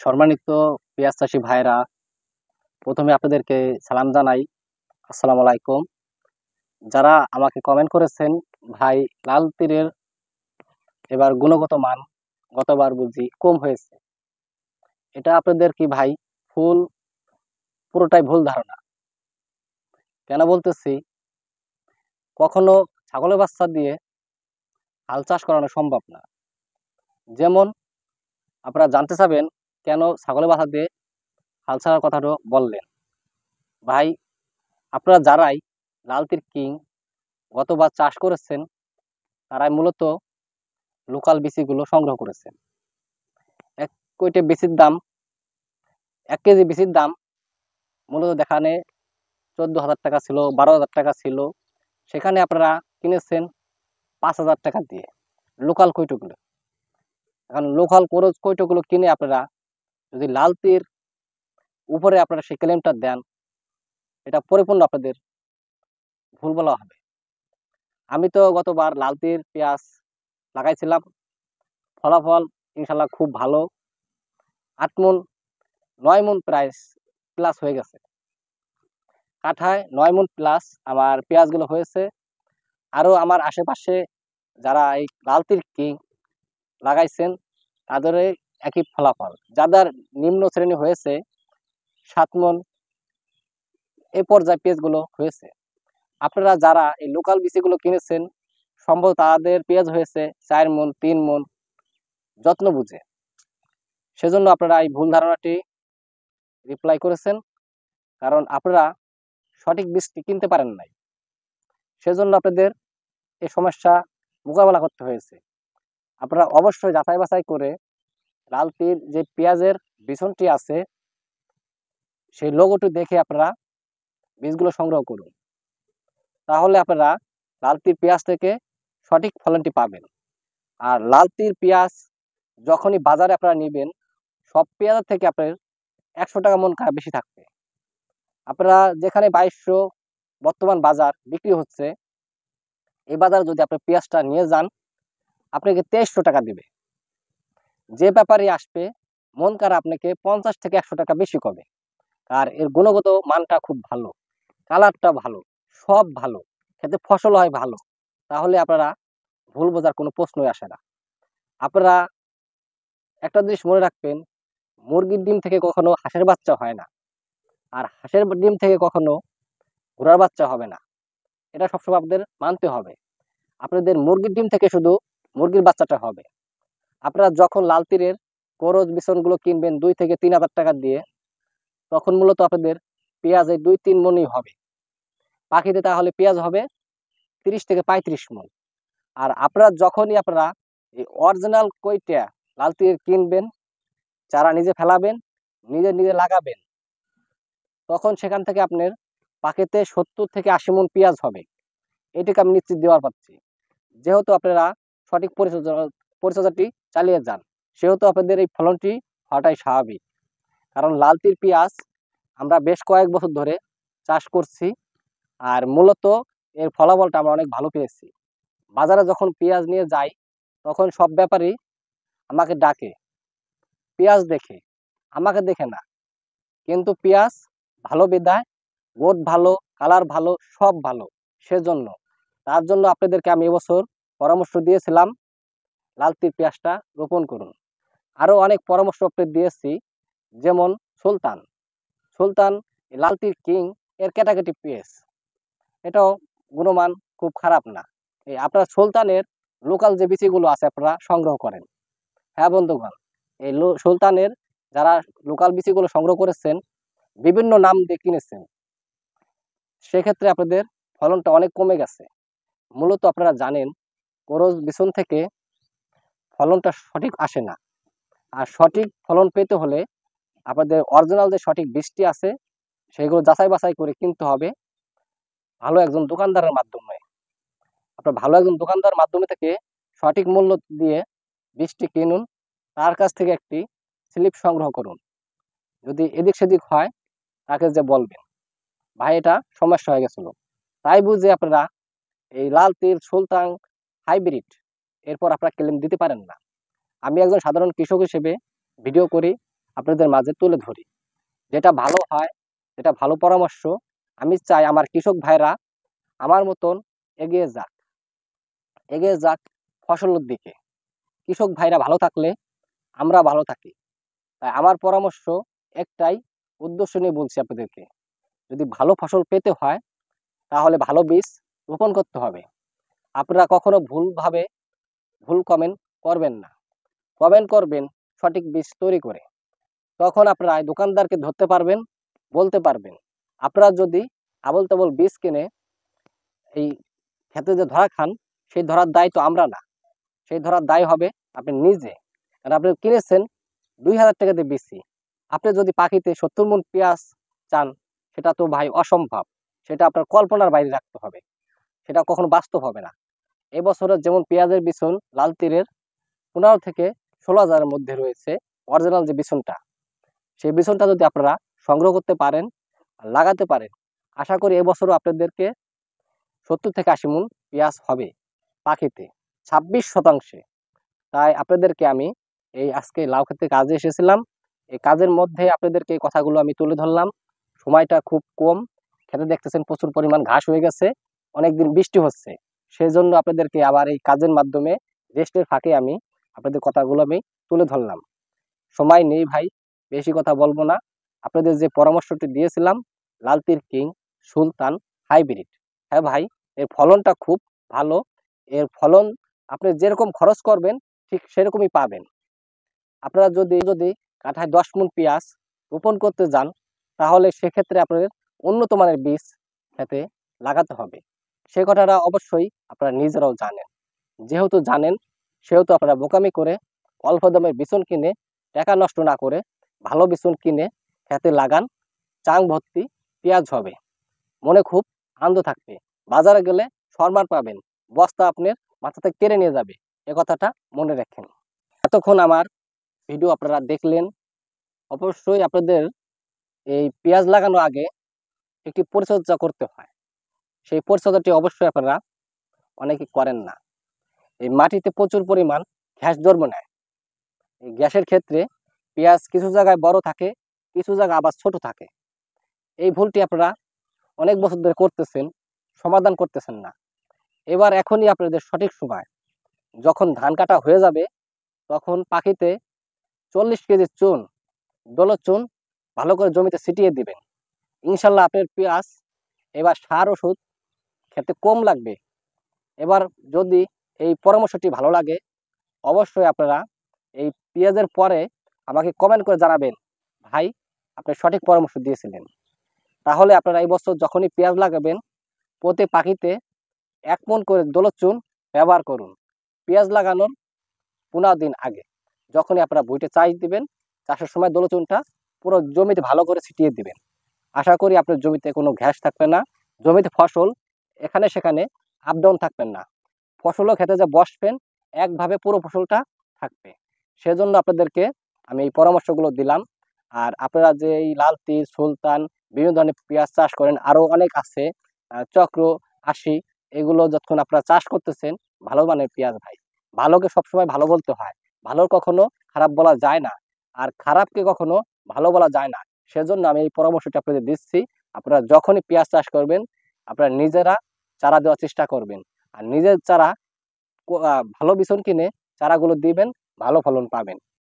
সম্মানিত পেঁয়াজ চাষী ভাইরা, প্রথমে আপনাদেরকে সালাম জানাই। আসসালামু আলাইকুম। যারা আমাকে কমেন্ট করেছেন, ভাই লাল তীরের এবার গুণগত মান গতবার বুঝি কম হয়েছে, এটা আপনাদের কি ভাই ফুল পুরোটাই ভুল ধারণা। কেন বলতেছি, কখনো ছাগলের বাচ্চা দিয়ে হাল চাষ করানো সম্ভব না। যেমন আপনারা জানতে চাবেন কেন ছাগলের বাচ্চা দিয়ে হাল ছাড়ার কথাটা বললেন। ভাই, আপনারা যারাই লাল তীর কিং গতবার চাষ করেছেন, তারাই মূলত লোকাল বিচিগুলো সংগ্রহ করেছেন। এক কইটে বিচির দাম, 1 কেজি বিচির দাম মূলত দেখানে 14,000 টাকা ছিল, 12,000 টাকা ছিল। সেখানে আপনারা কিনেছেন 5,000 টাকা দিয়ে লোকাল কৈটোগুলো। এখন লোকাল কৈটোগুলো কিনে আপনারা যদি লাল তীর উপরে আপনারা সেই ক্লেমটা দেন, এটা পরিপূর্ণ আপনাদের ভুল বলা হবে। আমি তো গতবার লাল তীর পেঁয়াজ লাগাইছিলাম, ফলাফল ইনশাল্লাহ খুব ভালো। 8 মণ 9 মণ প্রায় প্লাস হয়ে গেছে। কাঠায় 9 মণ প্লাস আমার পেঁয়াজগুলো হয়েছে। আরো আমার আশেপাশে যারা এই লাল তীর কিং লাগাইছেন, তাদের একই ফলাফল। যাদের নিম্ন শ্রেণী হয়েছে 7 মণ, এই পর্যায়ে পেঁয়াজগুলো হয়েছে। আপনারা যারা এই লোকাল বিচিগুলো কিনেছেন, সম্ভবত তাদের পেঁয়াজ হয়েছে 4 মণ, 3 মণ, যত্ন বুঝে। সেজন্য আপনারা এই ভুল ধারণাটি রিপ্লাই করেছেন, কারণ আপনারা সঠিক বীজটি কিনতে পারেন নাই। সেজন্য আপনাদের এই সমস্যা মোকাবেলা করতে হয়েছে। আপনারা অবশ্যই যাচাই বাছাই করে লাল তীর যে পেঁয়াজের বিছনটি আছে, সেই লোগোটি দেখে আপনারা বীজগুলো সংগ্রহ করুন। তাহলে আপনারা লাল তীর পেঁয়াজ থেকে সঠিক ফলনটি পাবেন। আর লাল তীর পেঁয়াজ যখনই বাজারে আপনারা নেবেন, সব পেঁয়াজের থেকে আপনার 100 টাকা মন বেশি থাকবে। আপনারা যেখানে 2200 বর্তমান বাজার বিক্রি হচ্ছে, এই বাজারে যদি আপনি পেঁয়াজটা নিয়ে যান, আপনাকে 2300 টাকা দিবে। যে ব্যাপারী আসবে, মন কারা আপনাকে 50 থেকে 100 টাকা বেশি কবে। আর এর গুণগত মানটা খুব ভালো, কালারটা ভালো, সব ভালো, খেতে ফসল হয় ভালো। তাহলে আপনারা ভুল বোঝার কোনো প্রশ্নই আসে না। আপনারা একটা জিনিস মনে রাখবেন, মুরগির ডিম থেকে কখনো হাঁসের বাচ্চা হয় না, আর হাঁসের ডিম থেকে কখনো ঘোড়ার বাচ্চা হবে না। এটা সবসময় আপনাদের মানতে হবে। আপনাদের মুরগির ডিম থেকে শুধু মুরগির বাচ্চাটা হবে। আপনারা যখন লাল তীরের করজ বিছনগুলো কিনবেন 2 থেকে 3,000 টাকা দিয়ে, তখন মূলত আপনাদের পেঁয়াজ এই 2-3 মণই হবে। পাখিতে তাহলে পেঁয়াজ হবে 30 থেকে 35 মণ। আর আপনারা যখনই আপনারা এই অরিজিনাল কইটা লাল তীর কিনবেন, চারা নিজে ফেলাবেন, নিজে নিজে লাগাবেন, তখন সেখান থেকে আপনার পাখিতে 70 থেকে 80 মণ পেঁয়াজ হবে। এটাকে আমি নিশ্চিত দেওয়ার পাচ্ছি। যেহেতু আপনারা সঠিক পরিচর্যাটি চালিয়ে যান, সেহেতু আপনাদের এই ফলনটি হওয়াটাই স্বাভাবিক। কারণ লাল তীর পেঁয়াজ আমরা বেশ কয়েক বছর ধরে চাষ করছি, আর মূলত এর ফলাফলটা আমরা অনেক ভালো পেয়েছি। বাজারে যখন পেঁয়াজ নিয়ে যাই, তখন সব ব্যাপারই আমাকে ডাকে পেঁয়াজ দেখে, আমাকে দেখে না। কিন্তু পেঁয়াজ ভালো বিধায়, গোট ভালো, কালার ভালো, সব ভালো। সেজন্য তার জন্য আপনাদেরকে আমি এবছর পরামর্শ দিয়েছিলাম লাল তীর পেঁয়াজটা রোপণ করুন। আরো অনেক পরামর্শ আপনাদের দিয়েছি, যেমন সুলতান। সুলতান লাল তীর কিং এর ক্যাটাগরি পেঁয়াজ, এটাও গুণমান খুব খারাপ না। এই আপনার সুলতানের লোকাল যে বিচিগুলো আছে আপনারা সংগ্রহ করেন। হ্যাঁ বন্ধুগণ, এই সুলতানের যারা লোকাল বিচিগুলো সংগ্রহ করেছেন, বিভিন্ন নাম দিয়ে কিনেছেন, সেক্ষেত্রে আপনাদের ফলনটা অনেক কমে গেছে। মূলত আপনারা জানেন, করজ বিছন থেকে ফলনটা সঠিক আসে না। আর সঠিক ফলন পেতে হলে আপনাদের অরিজিনাল যে সঠিক বীজটি আছে, সেগুলো যাচাই বাছাই করে কিনতে হবে ভালো একজন দোকানদারের মাধ্যমে। আপনার ভালো একজন দোকানদার মাধ্যমে থেকে সঠিক মূল্য দিয়ে বীজটি কিনুন। তার কাছ থেকে একটি স্লিপ সংগ্রহ করুন। যদি এদিক সেদিক হয়, তাকে যে বলবেন, ভাই এটা সমস্যা হয়ে গেছিল, তাই বুঝে আপনারা এই লাল তীর সুলতান হাইব্রিড এরপর আপনারা ক্লেম দিতে পারেন না। আমি একজন সাধারণ কৃষক হিসেবে ভিডিও করি, আপনাদের মাঝে তুলে ধরি। যেটা ভালো হয়, যেটা ভালো পরামর্শ, আমি চাই আমার কৃষক ভাইরা আমার মতন এগিয়ে যাক, এগিয়ে যাক ফসলের দিকে। কৃষক ভাইরা ভালো থাকলে আমরা ভালো থাকি। তাই আমার পরামর্শ একটাই, উদ্দেশ্য নিয়ে বলছি আপনাদেরকে। যদি ভালো ফসল পেতে হয় তাহলে ভালো বীজ রোপণ করতে হবে। আপনারা কখনো ভুল কমেন্ট করবেন না। কমেন্ট করবেন সঠিক বীজ তৈরি করে। তখন আপনারা এই দোকানদারকে ধরতে পারবেন, বলতে পারবেন। আপনারা যদি আবোল তাবোল বীজ কিনে এই ক্ষেতে যে ধরা খান, সেই ধরার দায় তো আমরা না, সেই ধরার দায় হবে আপনি নিজে। কারণ আপনি কিনেছেন 2000 টাকা দিয়ে বেশি। আপনি যদি পাখিতে 70 মণ পেঁয়াজ চান, সেটা তো ভাই অসম্ভব। সেটা আপনার কল্পনার বাইরে রাখতে হবে, সেটা কখনো বাস্তব হবে না। এবছরের যেমন পেঁয়াজের বিচন লাল তীরের 15 থেকে 16,000-এর মধ্যে রয়েছে অরিজিনাল যে বিচনটা, সেই বিচনটা যদি আপনারা সংগ্রহ করতে পারেন, লাগাতে পারেন, আশা করি এবছরও আপনাদেরকে 70 থেকে 80 মণ পেঁয়াজ হবে পাখিতে, 26%। তাই আপনাদেরকে আমি এই আজকে লাউ খেতে কাজে এসেছিলাম। এই কাজের মধ্যে আপনাদেরকে এই কথাগুলো আমি তুলে ধরলাম। সময়টা খুব কম, খেতে দেখতেছেন প্রচুর পরিমাণ ঘাস হয়ে গেছে, অনেকদিন বৃষ্টি হচ্ছে। সেজন্য আপনাদেরকে আবার এই কাজের মাধ্যমে রেস্টের ফাঁকে আমি আপনাদের কথাগুলো আমি তুলে ধরলাম। সময় নেই ভাই, বেশি কথা বলবো না। আপনাদের যে পরামর্শটি দিয়েছিলাম, লাল তীর কিং সুলতান হাইব্রিড, হ্যাঁ ভাই, এর ফলনটা খুব ভালো। এর ফলন আপনি যেরকম খরচ করবেন ঠিক সেরকমই পাবেন। আপনারা যদি যদি কাঠায় 10 মণ পেঁয়াজ রোপণ করতে যান, তাহলে সেক্ষেত্রে আপনাদের উন্নত মানের বীজ খেতে লাগাতে হবে। সে কথাটা অবশ্যই আপনারা নিজেরাও জানেন। যেহেতু জানেন, সেহেতু আপনারা বোকামি করে অল্প দামের বিচন কিনে টাকা নষ্ট না করে ভালো বিচন কিনে খেতে লাগান। চাং ভর্তি পেঁয়াজ হবে, মনে খুব আনন্দ থাকবে। বাজারে গেলে সম্মান পাবেন, বস্তা আপনার মাথা থেকে কেড়ে নিয়ে যাবে। এ কথাটা মনে রাখেন। এতক্ষণ আমার ভিডিও আপনারা দেখলেন। অবশ্যই আপনাদের এই পেঁয়াজ লাগানোর আগে একটি পরিচর্যা করতে হয়। সেই পরিচর্যাটি অবশ্যই আপনারা অনেকে করেন না। এই মাটিতে প্রচুর পরিমাণ ঘাস জন্ম নেয়। এই গ্যাসের ক্ষেত্রে পেঁয়াজ কিছু জায়গায় বড় থাকে, কিছু জায়গায় আবার ছোট থাকে। এই ভুলটি আপনারা অনেক বছর ধরে করতেছেন, সমাধান করতেছেন না। এবার এখনই আপনাদের সঠিক সময়। যখন ধান কাটা হয়ে যাবে, তখন পাখিতে 40 কেজি চুন, দোলক চুন ভালো করে জমিতে ছিটিয়ে দিবেন। ইনশাল্লাহ আপনার পেঁয়াজ এবার সার ওষুধ খেতে কম লাগবে। এবার যদি এই পরামর্শটি ভালো লাগে, অবশ্যই আপনারা এই পেঁয়াজের পরে আমাকে কমেন্ট করে জানাবেন, ভাই আপনি সঠিক পরামর্শ দিয়েছিলেন। তাহলে আপনারা এই বছর যখনই পেঁয়াজ লাগাবেন, প্রতি পাখিতে 1 মণ করে দোলক চুন ব্যবহার করুন। পেঁয়াজ লাগানোর 15 দিন আগে যখনই আপনারা ভুঁইতে চাষ দিবেন, চাষের সময় দোলক চুনটা পুরো জমিতে ভালো করে ছিটিয়ে দিবেন। আশা করি আপনার জমিতে কোনো ঘাস থাকবে না, জমিতে ফসল এখানে সেখানে আপ ডাউন থাকবেন না। ফসলও খেতে যা বসবেন, একভাবে পুরো ফসলটা থাকবে। সেজন্য আপনাদেরকে আমি এই পরামর্শগুলো দিলাম। আর আপনারা যে এই লাল তীর, সুলতান, বিভিন্ন ধরনের পেঁয়াজ চাষ করেন, আরো অনেক আছে, চক্র, ৮০, এগুলো যতক্ষণ আপনারা চাষ করতেছেন, ভালো মানের পেঁয়াজ ভাই। ভালোকে সবসময় ভালো বলতে হয়, ভালোর কখনো খারাপ বলা যায় না, আর খারাপকে কখনো ভালো বলা যায় না। সেজন্য আমি এই পরামর্শটা আপনাদের দিচ্ছি। আপনারা যখনই পেঁয়াজ চাষ করবেন, আপনারা নিজেরা চারা দেওয়ার চেষ্টা করবেন। আর নিজের চারা ভালো বিচন কিনে চারাগুলো দিবেন, ভালো ফলন পাবেন।